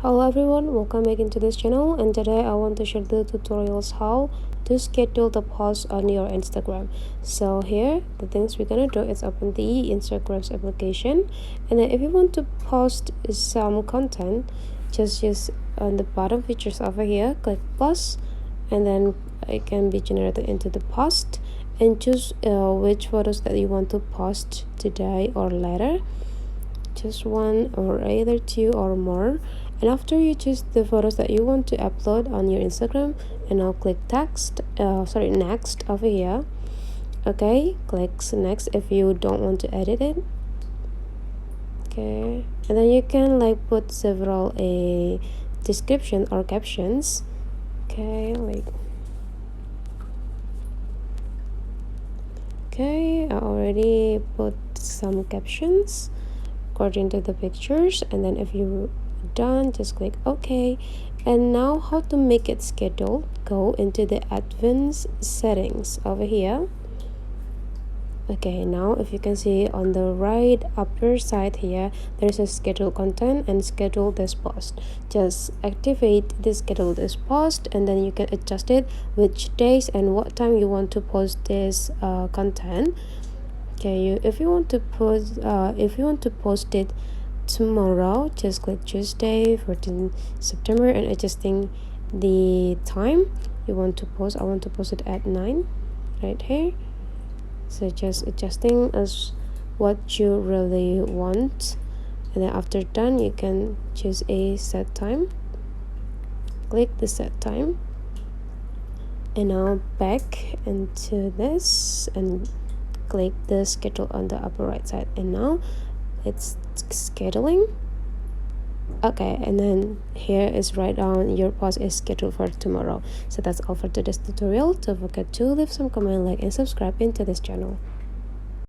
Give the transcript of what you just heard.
Hello everyone, welcome back into this channel, and today I want to share the tutorials how to schedule the post on your Instagram. So here the things we're gonna do is open the Instagram's application, and then if you want to post some content, just use on the bottom features over here, click plus, and then it can be generated into the post, and choose which photos that you want to post today or later. Just one or either two or more, and after you choose the photos that you want to upload on your Instagram, and now click next over here. Okay, click next if you don't want to edit it. Okay, and then you can like put several a description or captions. Okay, I already put some captions according to the pictures, and then if you done, just click OK. And now how to make it scheduled, go into the advanced settings over here. Okay, now if you can see on the right upper side here, there's a schedule content and schedule this post. Just activate the schedule this post, and then you can adjust it which days and what time you want to post this content. Okay, if you want to post it tomorrow, just click Tuesday 14 September and adjusting the time you want to post. I want to post it at 9 right here, so just adjusting as what you really want, and then after done you can choose a set time, click the set time, and now back into this and click the schedule on the upper right side, and now it's scheduling. Okay, and then here is write down your post is scheduled for tomorrow. So that's all for today's tutorial. Don't forget to leave some comment, like, and subscribe into this channel.